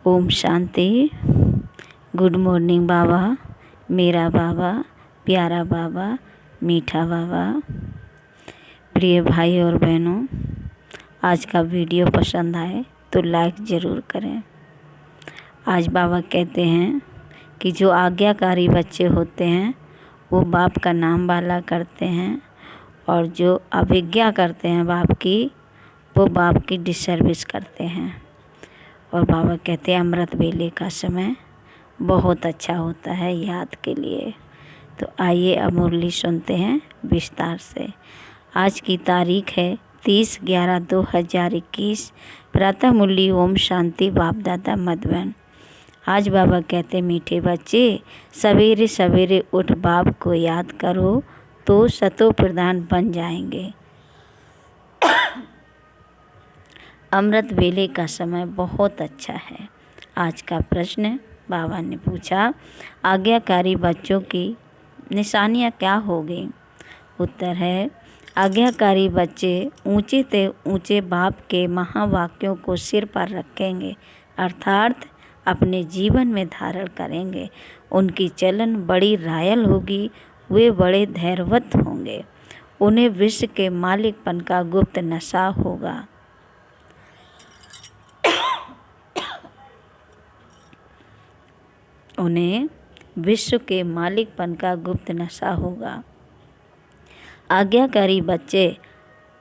Om Shanti. Good morning बाबा, मेरा बाबा, प्यारा बाबा, मीठा बाबा। प्रिय भाई और बहनों, आज का वीडियो पसंद आए तो लाइक ज़रूर करें। आज बाबा कहते हैं कि जो आज्ञाकारी बच्चे होते हैं वो बाप का नाम वाला करते हैं, और जो अवज्ञा करते हैं बाप की, वो बाप की डिसर्विस करते हैं। और बाबा कहते हैं अमृत वेले का समय बहुत अच्छा होता है याद के लिए। तो आइए अब मुरली सुनते हैं विस्तार से। आज की तारीख है 30/11/2021। प्रातः मुरली ओम शांति बाप दादा मधुबन। आज बाबा कहते मीठे बच्चे, सवेरे सवेरे उठ बाप को याद करो तो सतो प्रधान बन जाएंगे। अमृत वेले का समय बहुत अच्छा है। आज का प्रश्न बाबा ने पूछा, आज्ञाकारी बच्चों की निशानियाँ क्या होगी? उत्तर है, आज्ञाकारी बच्चे ऊंचे से ऊंचे बाप के महावाक्यों को सिर पर रखेंगे, अर्थात अपने जीवन में धारण करेंगे। उनकी चलन बड़ी रायल होगी, वे बड़े धैर्यवत होंगे। उन्हें विश्व के मालिकपन का गुप्त नशा होगा। उन्हें विश्व के मालिकपन का गुप्त नशा होगा। आज्ञाकारी बच्चे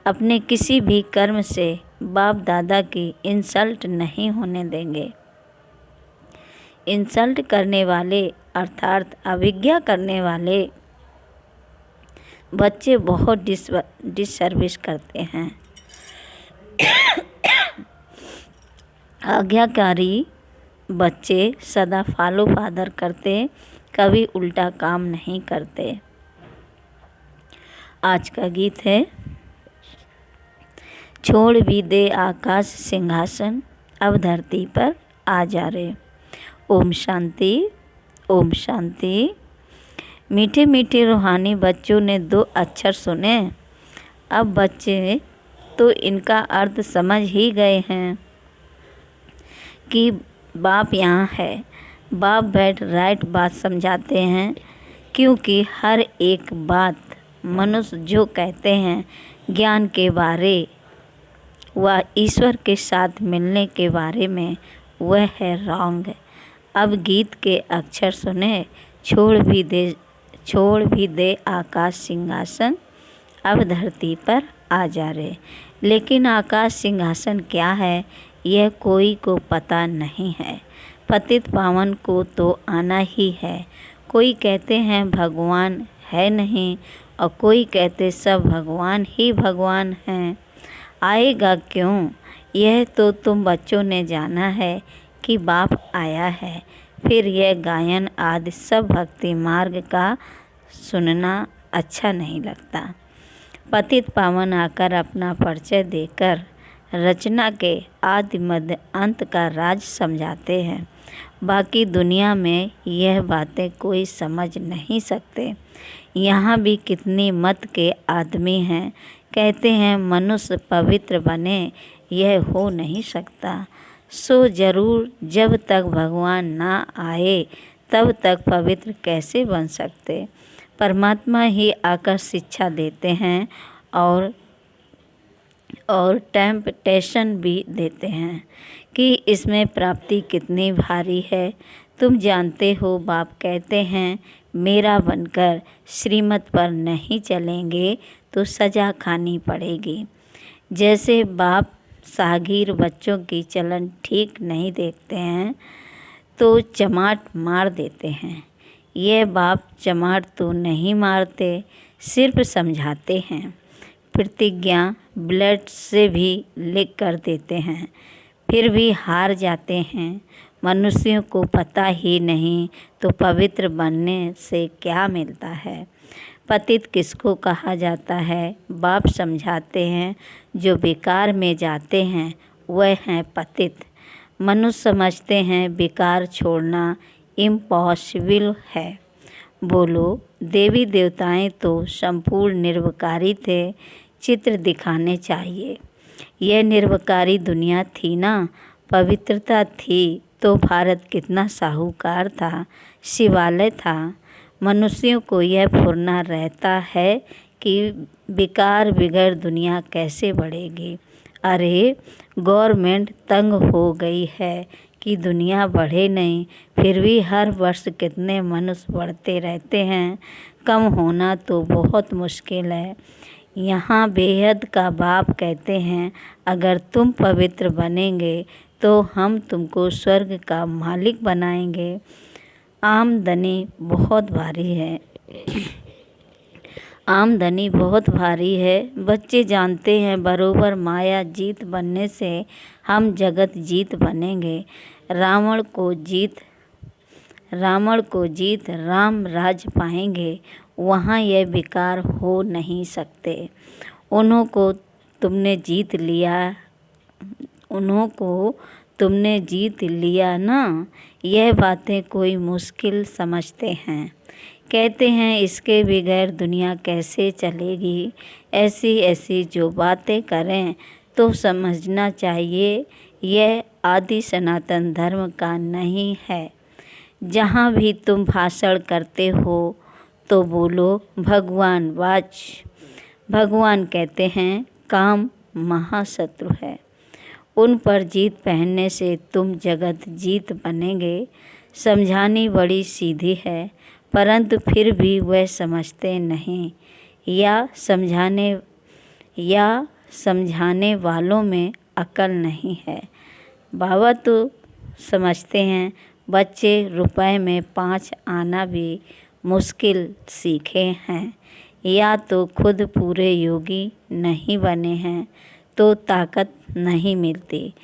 अपने किसी भी कर्म से बाप दादा की इंसल्ट नहीं होने देंगे। इंसल्ट करने वाले अर्थात अवज्ञा करने वाले बच्चे बहुत डिसर्विस करते हैं। आज्ञाकारी बच्चे सदा फॉलो फादर करते, कभी उल्टा काम नहीं करते। आज का गीत है, छोड़ भी दे आकाश सिंहासन, अब धरती पर आ जा रे। ओम शांति, ओम शांति। मीठे मीठे रूहानी बच्चों ने 2 अक्षर सुने। अब बच्चे तो इनका अर्थ समझ ही गए हैं कि बाप यहाँ है। बाप बैठ राइट बात समझाते हैं, क्योंकि हर एक बात मनुष्य जो कहते हैं ज्ञान के बारे व ईश्वर के साथ मिलने के बारे में, वह है रॉन्ग। अब गीत के अक्षर सुने, छोड़ भी दे आकाश सिंहासन, अब धरती पर आ जा रे। लेकिन आकाश सिंहासन क्या है यह कोई को पता नहीं है। पतित पावन को तो आना ही है। कोई कहते हैं भगवान है नहीं, और कोई कहते सब भगवान ही भगवान हैं। आएगा क्यों, यह तो तुम बच्चों ने जाना है कि बाप आया है। फिर यह गायन आदि सब भक्ति मार्ग का सुनना अच्छा नहीं लगता। पतित पावन आकर अपना परिचय देकर रचना के आदि मध्य अंत का राज समझाते हैं। बाकी दुनिया में यह बातें कोई समझ नहीं सकते। यहाँ भी कितनी मत के आदमी हैं, कहते हैं मनुष्य पवित्र बने, यह हो नहीं सकता। सो जरूर जब तक भगवान ना आए तब तक पवित्र कैसे बन सकते। परमात्मा ही आकर शिक्षा देते हैं और टेम्पटेशन भी देते हैं कि इसमें प्राप्ति कितनी भारी है। तुम जानते हो बाप कहते हैं मेरा बनकर श्रीमत पर नहीं चलेंगे तो सज़ा खानी पड़ेगी। जैसे बाप सागीर बच्चों की चलन ठीक नहीं देखते हैं तो चमाट मार देते हैं। यह बाप चमाट तो नहीं मारते, सिर्फ समझाते हैं। प्रतिज्ञा ब्लड से भी लिख कर देते हैं, फिर भी हार जाते हैं। मनुष्यों को पता ही नहीं तो पवित्र बनने से क्या मिलता है। पतित किसको कहा जाता है, बाप समझाते हैं। जो बेकार में जाते हैं वह हैं पतित। मनुष्य समझते हैं बेकार छोड़ना इम्पॉसिबल है। बोलो, देवी देवताएं तो संपूर्ण निर्विकारी थे, चित्र दिखाने चाहिए। यह निर्विकारी दुनिया थी ना, पवित्रता थी तो भारत कितना साहूकार था, शिवालय था। मनुष्यों को यह फुरना रहता है कि विकार बिगड़ दुनिया कैसे बढ़ेगी। अरे गवर्नमेंट तंग हो गई है कि दुनिया बढ़े नहीं, फिर भी हर वर्ष कितने मनुष्य बढ़ते रहते हैं। कम होना तो बहुत मुश्किल है। यहाँ बेहद का बाप कहते हैं, अगर तुम पवित्र बनेंगे तो हम तुमको स्वर्ग का मालिक बनाएंगे। आमदनी बहुत भारी है। आमदनी बहुत भारी है। बच्चे जानते हैं बरोबर माया जीत बनने से हम जगत जीत बनेंगे। रावण को जीत राम राज पाएंगे। वहाँ यह विकार हो नहीं सकते। उन्हों को तुमने जीत लिया ना। यह बातें कोई मुश्किल समझते हैं। कहते हैं इसके बगैर दुनिया कैसे चलेगी। ऐसी ऐसी जो बातें करें तो समझना चाहिए यह आदि सनातन धर्म का नहीं है। जहाँ भी तुम भाषण करते हो तो बोलो भगवान वाच। भगवान कहते हैं काम महाशत्रु है। उन पर जीत पहनने से तुम जगत जीत बनेंगे। समझानी बड़ी सीधी है, परंतु फिर भी वह समझते नहीं या समझाने वालों में अक्ल नहीं है। बाबा तो समझते हैं बच्चे रुपए में 5 आना भी मुश्किल सीखे हैं। या तो खुद पूरे योगी नहीं बने हैं तो ताकत नहीं मिलती।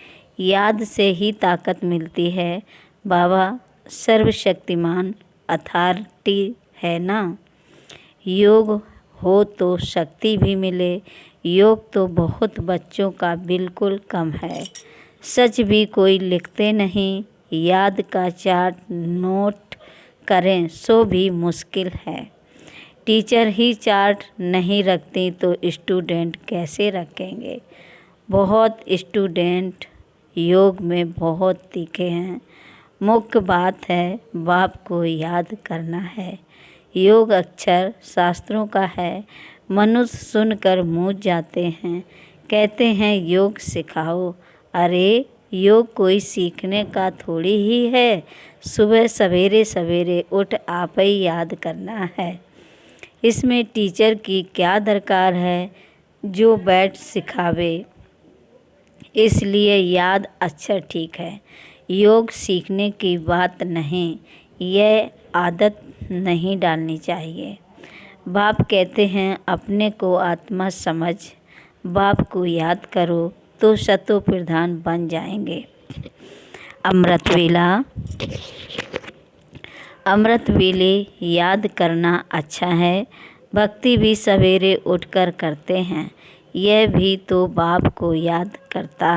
याद से ही ताकत मिलती है। बाबा सर्वशक्तिमान अथॉरिटी है ना। योग हो तो शक्ति भी मिले। योग तो बहुत बच्चों का बिल्कुल कम है। सच भी कोई लिखते नहीं। याद का चार्ट नोट करें सो भी मुश्किल है। टीचर ही चार्ट नहीं रखती तो स्टूडेंट कैसे रखेंगे। बहुत स्टूडेंट योग में बहुत तीखे हैं। मुख्य बात है बाप को याद करना है। योग अक्षर शास्त्रों का है। मनुष्य सुनकर मूझ जाते हैं, कहते हैं योग सिखाओ। अरे योग कोई सीखने का थोड़ी ही है। सुबह सवेरे सवेरे उठ आप ही याद करना है। इसमें टीचर की क्या दरकार है जो बैठ सिखावे। इसलिए याद अच्छा ठीक है। योग सीखने की बात नहीं, यह आदत नहीं डालनी चाहिए। बाप कहते हैं अपने को आत्मा समझ। बाप को याद करो तो शतो प्रधान बन जाएंगे। अमृत वेले याद करना अच्छा है। भक्ति भी सवेरे उठकर करते हैं। यह भी तो बाप को याद करता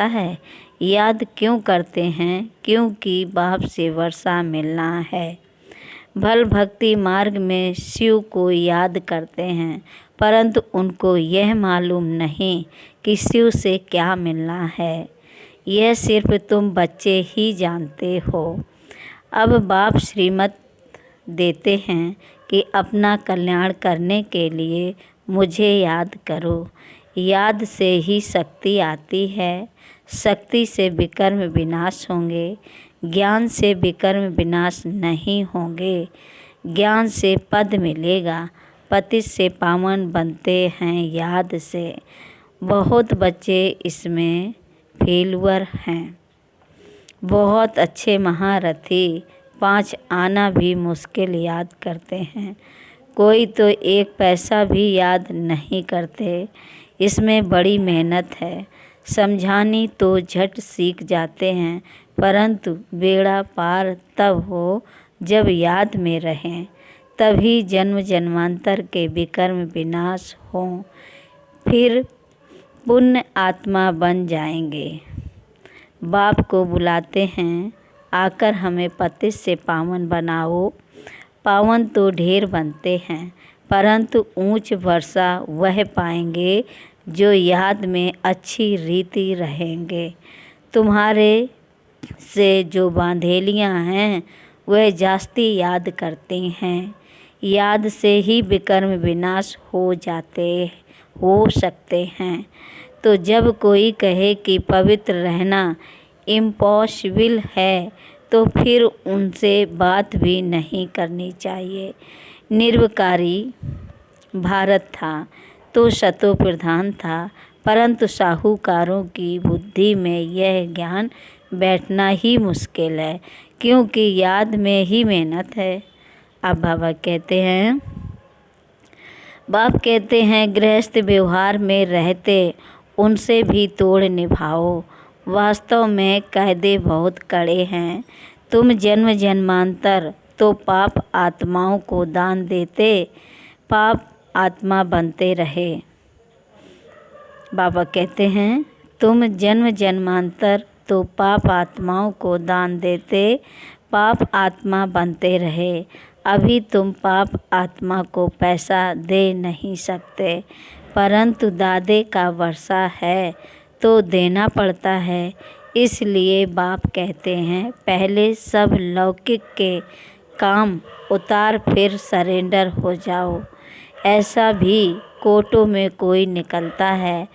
है। याद क्यों करते हैं? क्योंकि बाप से वर्षा मिलना है। भल भक्ति मार्ग में शिव को याद करते हैं, परंतु उनको यह मालूम नहीं कि शिव से क्या मिलना है। यह सिर्फ तुम बच्चे ही जानते हो। अब बाप श्रीमत देते हैं कि अपना कल्याण करने के लिए मुझे याद करो। याद से ही शक्ति आती है। शक्ति से विकर्म विनाश होंगे। ज्ञान से विकर्म विनाश नहीं होंगे। ज्ञान से पद मिलेगा। पतित से पावन बनते हैं याद से। बहुत बच्चे इसमें फेलुअर हैं। बहुत अच्छे महारथी 5 आना भी मुश्किल याद करते हैं। कोई तो 1 पैसा भी याद नहीं करते। इसमें बड़ी मेहनत है। समझानी तो झट सीख जाते हैं, परंतु बेड़ा पार तब हो जब याद में रहें। तभी जन्म जन्मांतर के विकर्म विनाश हों, फिर पुण्य आत्मा बन जाएंगे। बाप को बुलाते हैं, आकर हमें पतित से पावन बनाओ। पावन तो ढेर बनते हैं, परंतु ऊंच वर्षा वह पाएंगे जो याद में अच्छी रीति रहेंगे। तुम्हारे से जो बांधेलियाँ हैं वह जास्ती याद करती हैं। याद से ही विकर्म विनाश हो सकते हैं। तो जब कोई कहे कि पवित्र रहना इम्पॉसिबल है तो फिर उनसे बात भी नहीं करनी चाहिए। निर्विकारी भारत था तो शतो प्रधान था, परंतु साहूकारों की बुद्धि में यह ज्ञान बैठना ही मुश्किल है, क्योंकि याद में ही मेहनत है। अब बाप कहते हैं गृहस्थ व्यवहार में रहते उनसे भी तोड़ निभाओ। वास्तव में कायदे बहुत कड़े हैं। तुम जन्म जन्मांतर तो पाप आत्माओं को दान देते पाप आत्मा बनते रहे। बाबा कहते हैं तुम जन्म जन्मांतर तो पाप आत्माओं को दान देते पाप आत्मा बनते रहे। अभी तुम पाप आत्मा को पैसा दे नहीं सकते, परंतु दादे का वर्षा है तो देना पड़ता है। इसलिए बाप कहते हैं पहले सब लौकिक के काम उतार फिर सरेंडर हो जाओ। ऐसा भी कोटों में कोई निकलता है।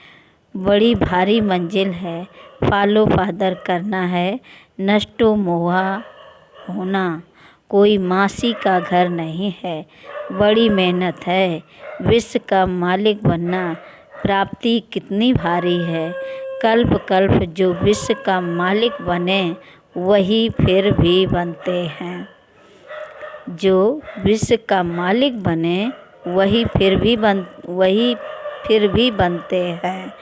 बड़ी भारी मंजिल है, फॉलो फादर करना है, नष्टो मोहा होना कोई मासी का घर नहीं है। बड़ी मेहनत है, विश्व का मालिक बनना प्राप्ति कितनी भारी है। कल्प कल्प जो विश्व का मालिक बने वही फिर भी बनते हैं। जो विश्व का मालिक बने वही फिर भी बनते हैं।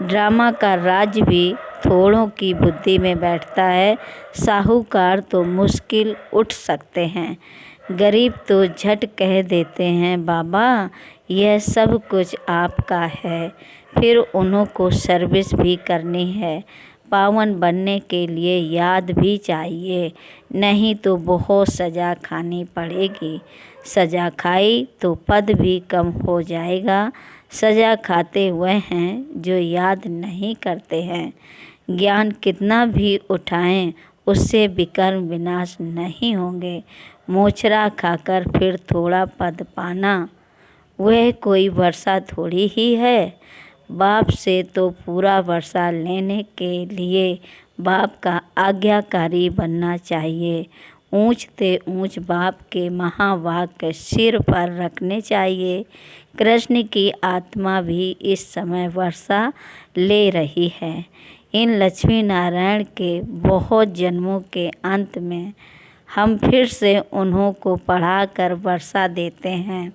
ड्रामा का राज भी थोड़ों की बुद्धि में बैठता है। साहूकार तो मुश्किल उठ सकते हैं, गरीब तो झट कह देते हैं बाबा यह सब कुछ आपका है। फिर उन्हों को सर्विस भी करनी है। पावन बनने के लिए याद भी चाहिए, नहीं तो बहुत सज़ा खानी पड़ेगी। सज़ा खाई तो पद भी कम हो जाएगा। सज़ा खाते हुए हैं जो याद नहीं करते हैं। ज्ञान कितना भी उठाएं उससे विकर्म विनाश नहीं होंगे। मोचरा खाकर फिर थोड़ा पद पाना वह कोई वर्षा थोड़ी ही है। बाप से तो पूरा वर्षा लेने के लिए बाप का आज्ञाकारी बनना चाहिए। ऊंच ते ऊंच बाप के महावाक्य सिर पर रखने चाहिए। कृष्ण की आत्मा भी इस समय वर्षा ले रही है। इन लक्ष्मी नारायण के बहुत जन्मों के अंत में हम फिर से उन्हों को पढ़ाकर वर्षा देते हैं।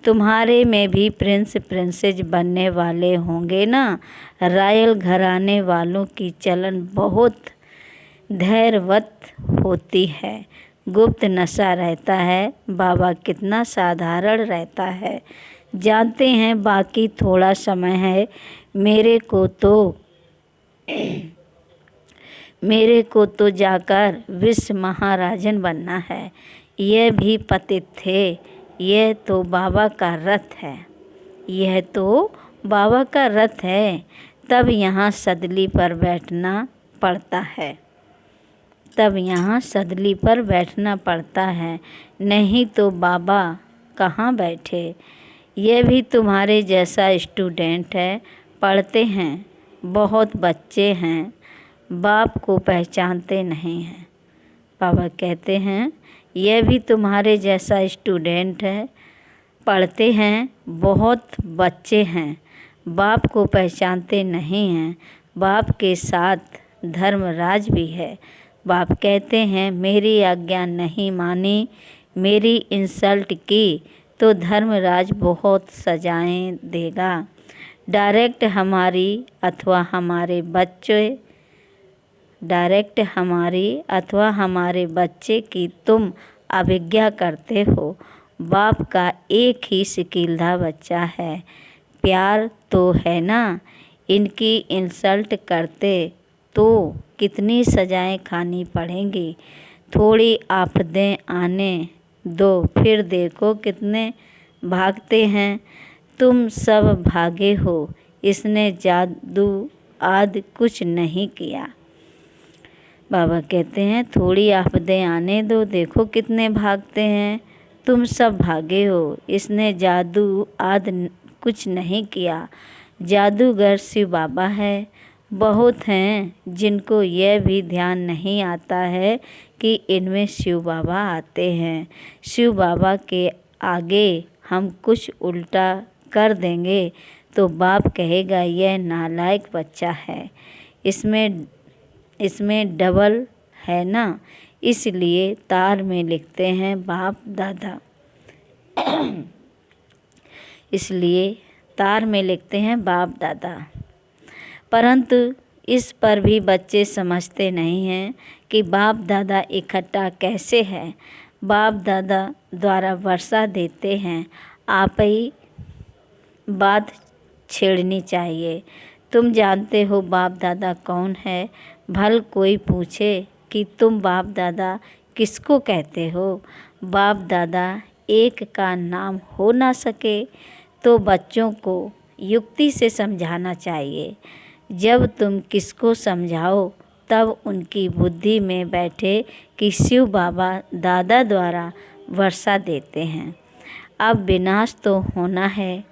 तुम्हारे में भी प्रिंस प्रिंसेस बनने वाले होंगे ना। रॉयल घराने वालों की चलन बहुत धैर्यवत होती है। गुप्त नशा रहता है। बाबा कितना साधारण रहता है जानते हैं। बाकी थोड़ा समय है। मेरे को तो जाकर विश्व महाराजन बनना है। यह भी पतित थे। यह तो बाबा का रथ है। तब यहाँ सदली पर बैठना पड़ता है। नहीं तो बाबा कहाँ बैठे। यह भी तुम्हारे जैसा स्टूडेंट है। पढ़ते हैं, बहुत बच्चे हैं, बाप को पहचानते नहीं हैं। बाबा कहते हैं यह भी तुम्हारे जैसा स्टूडेंट है। पढ़ते हैं, बहुत बच्चे हैं, बाप को पहचानते नहीं हैं। बाप के साथ धर्मराज भी है। बाप कहते हैं मेरी आज्ञा नहीं मानी, मेरी इंसल्ट की तो धर्मराज बहुत सजाएं देगा। डायरेक्ट हमारी अथवा हमारे बच्चे की तुम अवज्ञा करते हो। बाप का एक ही सिकील्धा बच्चा है। प्यार तो है ना। इनकी इंसल्ट करते तो कितनी सजाएं खानी पड़ेंगी। थोड़ी आफतें आने दो, फिर देखो कितने भागते हैं। तुम सब भागे हो इसने जादू आदि कुछ नहीं किया। बाबा कहते हैं थोड़ी आफतें आने दो, देखो कितने भागते हैं, तुम सब भागे हो, इसने जादू आदि कुछ नहीं किया। जादूगर शिव बाबा है। बहुत हैं जिनको यह भी ध्यान नहीं आता है कि इनमें शिव बाबा आते हैं। शिव बाबा के आगे हम कुछ उल्टा कर देंगे तो बाप कहेगा यह नालायक बच्चा है, इसमें डबल है ना, इसलिए तार में लिखते हैं बाप दादा। इसलिए तार में लिखते हैं बाप दादा। परंतु इस पर भी बच्चे समझते नहीं हैं कि बाप दादा इकट्ठा कैसे है। बाप दादा द्वारा वर्षा देते हैं, आप ही बात छेड़नी चाहिए। तुम जानते हो बाप दादा कौन है? भल कोई पूछे कि तुम बाप दादा किसको कहते हो? बाप दादा एक का नाम हो ना सके तो बच्चों को युक्ति से समझाना चाहिए। जब तुम किसको समझाओ तब उनकी बुद्धि में बैठे कि शिव बाबा दादा द्वारा वर्षा देते हैं। अब विनाश तो होना है,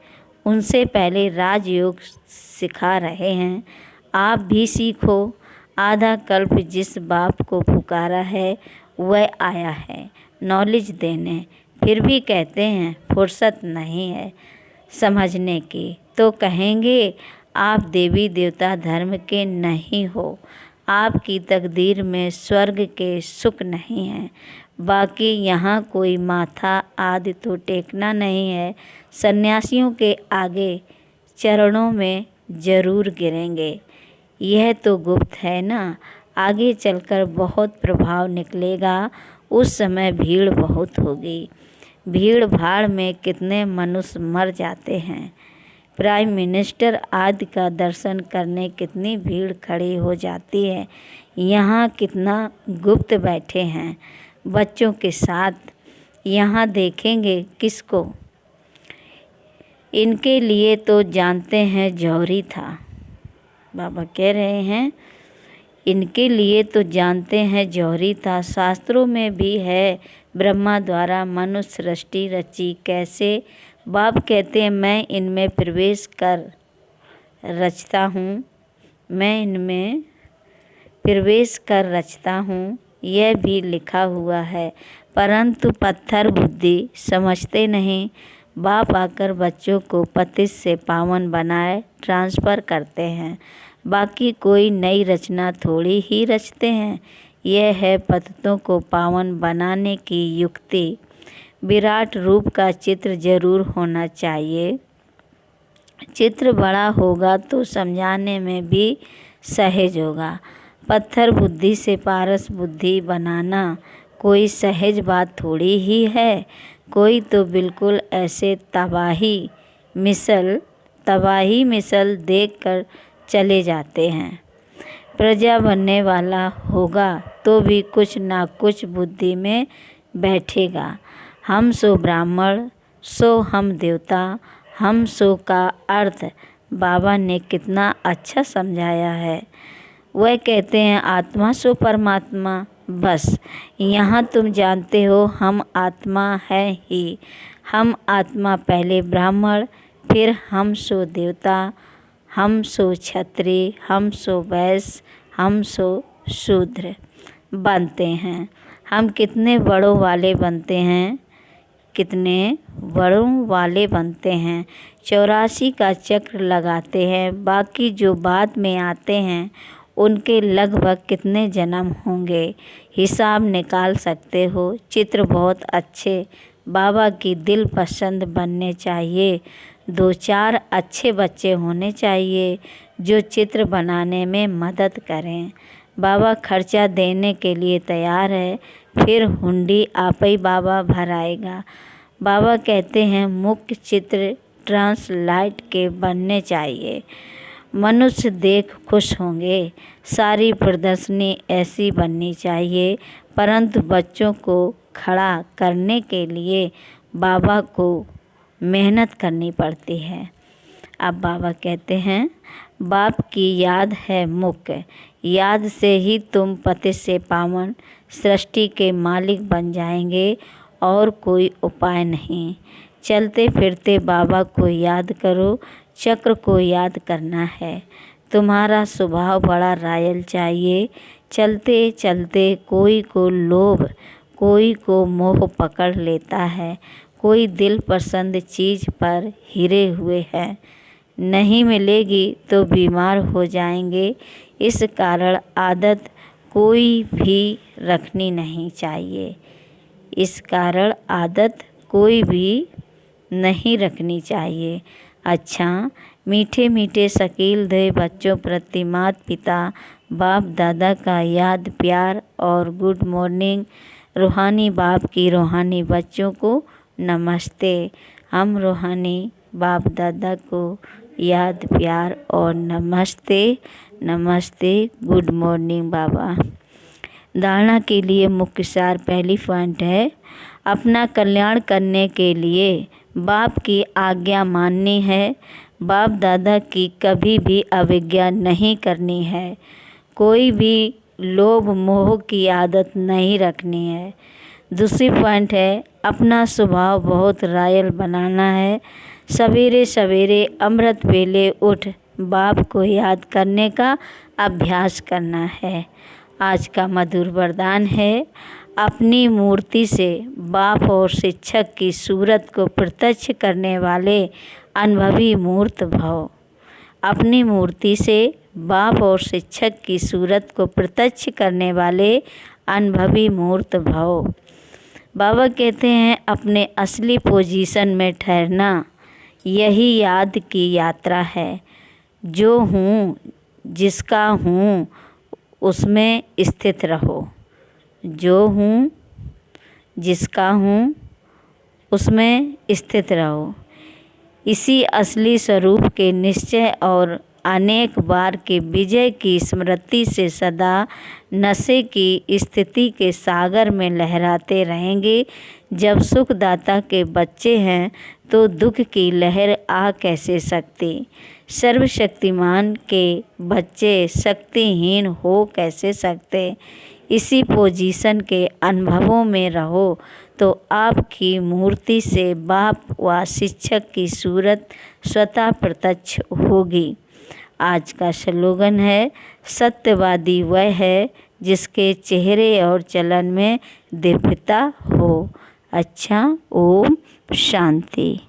उनसे पहले राजयोग सिखा रहे हैं, आप भी सीखो। आधा कल्प जिस बाप को पुकारा है वह आया है नॉलेज देने, फिर भी कहते हैं फुर्सत नहीं है समझने की, तो कहेंगे आप देवी देवता धर्म के नहीं हो, आपकी तकदीर में स्वर्ग के सुख नहीं है। बाकी यहाँ कोई माथा आदि तो टेकना नहीं है, सन्यासियों के आगे चरणों में जरूर गिरेंगे। यह तो गुप्त है ना, आगे चलकर बहुत प्रभाव निकलेगा, उस समय भीड़ बहुत होगी। भीड़ भाड़ में कितने मनुष्य मर जाते हैं। प्राइम मिनिस्टर आदि का दर्शन करने कितनी भीड़ खड़ी हो जाती है। यहाँ कितना गुप्त बैठे हैं बच्चों के साथ, यहाँ देखेंगे किसको? इनके लिए तो जानते हैं जौहरी था। बाबा कह रहे हैं इनके लिए तो जानते हैं जौहरी था। शास्त्रों में भी है ब्रह्मा द्वारा मनुष्य सृष्टि रची कैसे। बाप कहते हैं मैं इनमें प्रवेश कर रचता हूँ, मैं इनमें प्रवेश कर रचता हूँ, यह भी लिखा हुआ है, परंतु पत्थर बुद्धि समझते नहीं। बाप आकर बच्चों को पतित से पावन बनाए ट्रांसफ़र करते हैं, बाकी कोई नई रचना थोड़ी ही रचते हैं। यह है पतितों को पावन बनाने की युक्ति। विराट रूप का चित्र जरूर होना चाहिए। चित्र बड़ा होगा तो समझाने में भी सहज होगा। पत्थर बुद्धि से पारस बुद्धि बनाना कोई सहज बात थोड़ी ही है। कोई तो बिल्कुल ऐसे तबाही मिसल देख कर चले जाते हैं। प्रजा बनने वाला होगा तो भी कुछ ना कुछ बुद्धि में बैठेगा। हम सो ब्राह्मण, सो हम देवता, हम सो का अर्थ बाबा ने कितना अच्छा समझाया है। वह कहते हैं आत्मा सो परमात्मा। बस यहाँ तुम जानते हो हम आत्मा है ही। हम आत्मा पहले ब्राह्मण, फिर हम सो देवता, हम सो क्षत्रिय, हम सो वैश्य, हम सो शूद्र बनते हैं। हम कितने बड़ों वाले बनते हैं, कितने बड़ों वाले बनते हैं। 84 का चक्र लगाते हैं। बाकी जो बाद में आते हैं उनके लगभग कितने जन्म होंगे हिसाब निकाल सकते हो। चित्र बहुत अच्छे बाबा की दिल पसंद बनने चाहिए। 2-4 अच्छे बच्चे होने चाहिए जो चित्र बनाने में मदद करें। बाबा खर्चा देने के लिए तैयार है, फिर हुंडी आप ही बाबा भराएगा। बाबा कहते हैं मुख्य चित्र ट्रांसलाइट के बनने चाहिए, मनुष्य देख खुश होंगे। सारी प्रदर्शनी ऐसी बननी चाहिए, परंतु बच्चों को खड़ा करने के लिए बाबा को मेहनत करनी पड़ती है। अब बाबा कहते हैं, बाप की याद है मुख्य, याद से ही तुम पति से पावन सृष्टि के मालिक बन जाएंगे और कोई उपाय नहीं। चलते फिरते बाबा को याद करो, चक्र को याद करना है। तुम्हारा स्वभाव बड़ा रायल चाहिए। चलते चलते कोई को लोभ, कोई को मोह पकड़ लेता है, कोई दिल पसंद चीज़ पर हिरे हुए है। नहीं मिलेगी तो बीमार हो जाएंगे। इस कारण आदत कोई भी रखनी नहीं चाहिए। इस कारण आदत कोई भी नहीं रखनी चाहिए। अच्छा, मीठे मीठे शकील दे बच्चों प्रति माता पिता बाप दादा का याद प्यार और गुड मॉर्निंग। रूहानी बाप की रूहानी बच्चों को नमस्ते। हम रूहानी बाप दादा को याद प्यार और नमस्ते नमस्ते गुड मॉर्निंग बाबा। धारणा के लिए मुख्य सार पहली पॉइंट है, अपना कल्याण करने के लिए बाप की आज्ञा माननी है। बाप दादा की कभी भी अवज्ञा नहीं करनी है। कोई भी लोभ मोह की आदत नहीं रखनी है। दूसरी पॉइंट है, अपना स्वभाव बहुत रायल बनाना है। सवेरे सवेरे अमृत वेले उठ बाप को याद करने का अभ्यास करना है। आज का मधुर वरदान है, अपनी मूर्ति से बाप और शिक्षक की सूरत को प्रत्यक्ष करने वाले अनुभवी मूर्त भव। अपनी मूर्ति से बाप और शिक्षक की सूरत को प्रत्यक्ष करने वाले अनुभवी मूर्त भव। बाबा कहते हैं, अपने असली पोजीशन में ठहरना यही याद की यात्रा है। जो हूँ जिसका हूँ उसमें स्थित रहो। जो हूँ जिसका हूँ उसमें स्थित रहो। इसी असली स्वरूप के निश्चय और अनेक बार के विजय की स्मृति से सदा नशे की स्थिति के सागर में लहराते रहेंगे। जब सुखदाता के बच्चे हैं तो दुख की लहर आ कैसे सकती। सर्वशक्तिमान के बच्चे शक्तिहीन हो कैसे सकते। इसी पोजीशन के अनुभवों में रहो तो आपकी मूर्ति से बाप व शिक्षक की सूरत स्वतः प्रत्यक्ष होगी। आज का स्लोगन है, सत्यवादी वह है जिसके चेहरे और चलन में दिव्यता हो। अच्छा, ओम शांति।